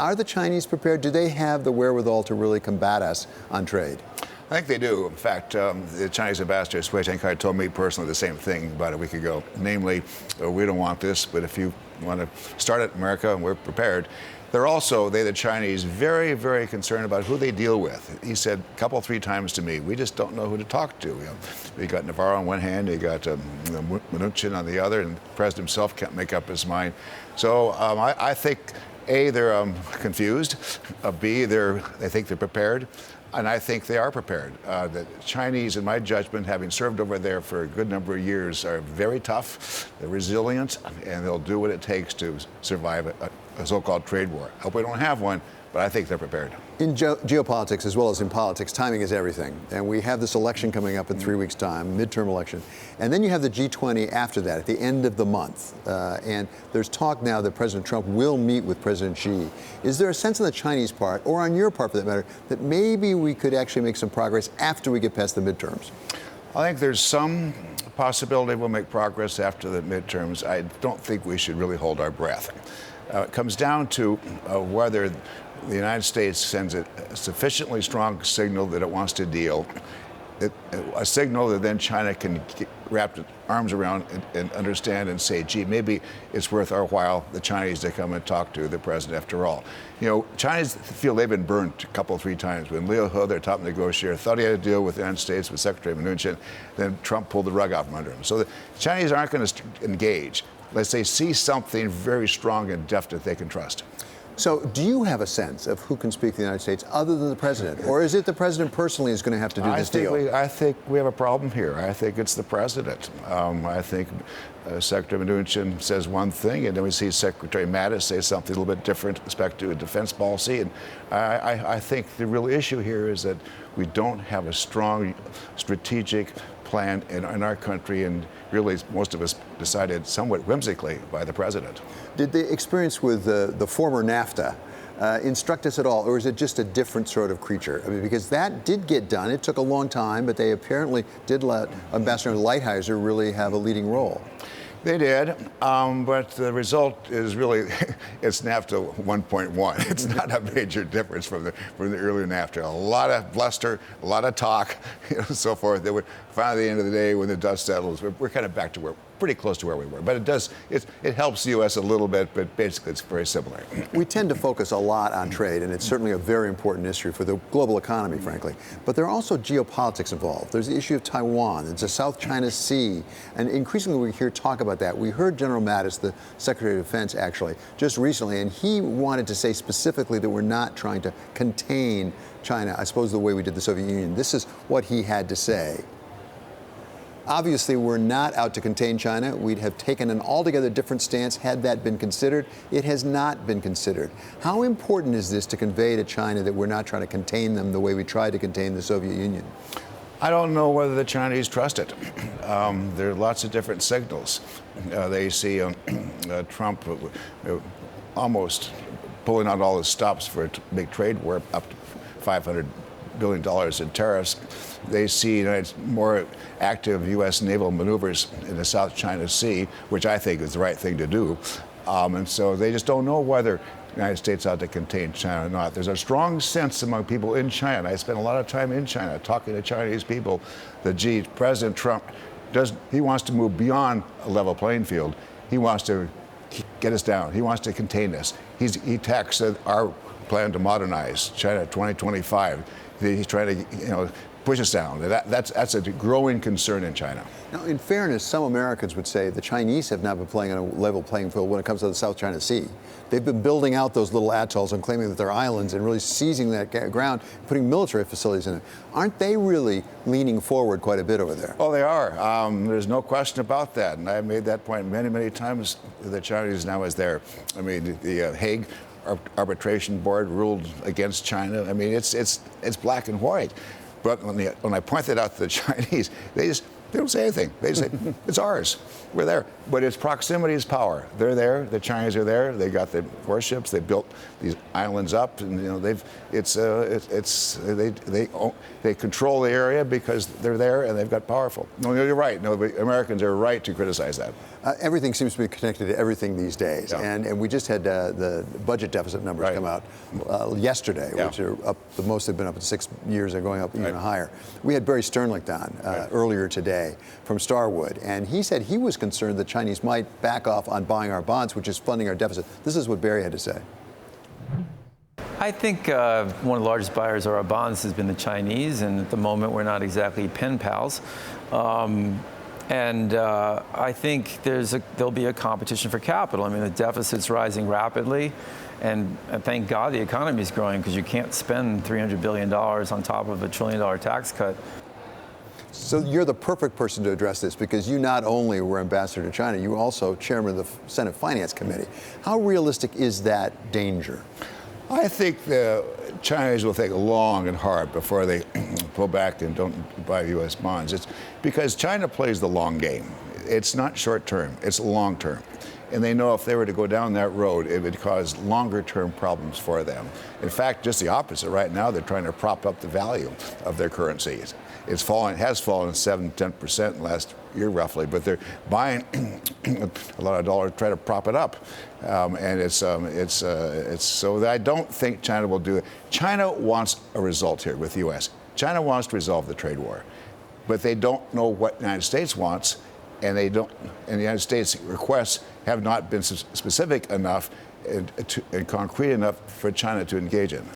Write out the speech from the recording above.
Are the Chinese prepared? Do they have the wherewithal to really combat us on trade? I think they do. In fact, the Chinese ambassador, Sui Tiankai, told me personally the same thing about a week ago. Namely, we don't want this, but if you want to start it in America, we're prepared. They're also, the Chinese, very, very concerned about who they deal with. He said a couple, 3 times to me, we just don't know who to talk to. You got Navarro on one hand, you got Mnuchin on the other, and the president himself can't make up his mind. So I think, A, they're confused. B, they think they're prepared. And I think they are prepared. The Chinese, in my judgment, having served over there for a good number of years, are very tough, they're resilient, and they'll do what it takes to survive a so-called trade war. I hope we don't have one, but I think they're prepared. In geopolitics, as well as in politics, timing is everything. And we have this election coming up in 3 weeks' time, midterm election. And then you have the G20 after that, at the end of the month. And there's talk now that President Trump will meet with President Xi. Is there a sense on the Chinese part, or on your part for that matter, that maybe we could actually make some progress after we get past the midterms? I think there's some possibility we'll make progress after the midterms. I don't think we should really hold our breath. It comes down to whether the United States sends a sufficiently strong signal that it wants to deal, a signal that then China can wrap its arms around and understand and say, gee, maybe it's worth our while, the Chinese, to come and talk to the president after all. You know, Chinese feel they've been burnt a couple, 3 times. When Liu He, their top negotiator, thought he had a deal with the United States, with Secretary Mnuchin, then Trump pulled the rug out from under him. So the Chinese aren't going to engage unless they see something very strong and definite they can trust. So do you have a sense of who can speak for the United States other than the president? Or is it the president personally is going to have to do this deal? I think we have a problem here. I think it's the president. I think Secretary Mnuchin says one thing, and then we see Secretary Mattis say something a little bit different with respect to a defense policy. And I think the real issue here is that we don't have a strong strategic plan in our country, and really most of us decided somewhat whimsically by the president. Did the experience with the former NAFTA instruct us at all, or is it just a different sort of creature? I mean, because that did get done. It took a long time, but they apparently did let Ambassador Lighthizer really have a leading role. They did, but the result is really, it's NAFTA 1.1. It's not a major difference from the earlier NAFTA. A lot of bluster, a lot of talk, so forth. They would finally, at the end of the day, when the dust settles, we're kind of back to pretty close to where we were. But it helps the U.S. a little bit, but basically it's very similar. We tend to focus a lot on trade, and it's certainly a very important issue for the global economy, frankly. But there are also geopolitics involved. There's the issue of Taiwan. There's the South China Sea. And increasingly we hear talk about that. We heard General Mattis, the Secretary of Defense, actually, just recently, and he wanted to say specifically that we're not trying to contain China, I suppose the way we did the Soviet Union. This is what he had to say. Obviously, we're not out to contain China. We'd have taken an altogether different stance had that been considered. It has not been considered. How important is this to convey to China that we're not trying to contain them the way we tried to contain the Soviet Union? I don't know whether the Chinese trust it. There are lots of different signals. They see Trump almost pulling out all the stops for a big trade war, up to $500 billion in tariffs. They see more active U.S. naval maneuvers in the South China Sea, which I think is the right thing to do. And so they just don't know whether the United States ought to contain China or not. There's a strong sense among people in China, and I spent a lot of time in China talking to Chinese people, that, gee, President Trump, he wants to move beyond a level playing field. He wants to get us down. He wants to contain us. He attacks our plan to modernize China 2025. He's trying to, push us down. That's a growing concern in China. Now, in fairness, some Americans would say the Chinese have not been playing on a level playing field when it comes to the South China Sea. They've been building out those little atolls and claiming that they're islands and really seizing that ground, putting military facilities in it. Aren't they really leaning forward quite a bit over there? Oh, they are. There's no question about that. And I've made that point many, many times. The Chinese now is there. I mean, the Hague Arbitration Board ruled against China. I mean, it's black and white. But when I point that out to the Chinese, they don't say anything. They say, it's ours. We're there. But its proximity is power. They're there. The Chinese are there. They got the warships. They built these islands up, and they control the area because they're there and they've got powerful. No, you're right. No, the Americans are right to criticize that. Everything seems to be connected to everything these days. Yeah. And we just had the budget deficit numbers Right. come out yesterday, Yeah. which are up, the most they've been up in 6 years, are going up even higher. We had Barry Sternlicht on earlier today from Starwood, and he said he was concerned the Chinese might back off on buying our bonds, which is funding our deficit. This is what Barry had to say. I think one of the largest buyers of our bonds has been the Chinese, and at the moment we're not exactly pen pals. I think there'll be a competition for capital. I mean, the deficit's rising rapidly, and thank God the economy is growing, because you can't spend $300 billion on top of $1 trillion tax cut. So you're the perfect person to address this, because you not only were ambassador to China, you were also chairman of the Senate Finance Committee. How realistic is that danger? I think the Chinese will think long and hard before they pull back and don't buy U.S. bonds. It's because China plays the long game. It's not short term, it's long term. And they know if they were to go down that road, it would cause longer term problems for them. In fact, just the opposite. Right now, they're trying to prop up the value of their currencies. It has fallen 7-10% in the last year roughly, but they're buying a lot of dollars to try to prop it up. It's so that I don't think China will do it. China wants a result here with the U.S. China wants to resolve the trade war, but they don't know what the United States wants, and the United States requests have not been specific enough and concrete enough for China to engage in.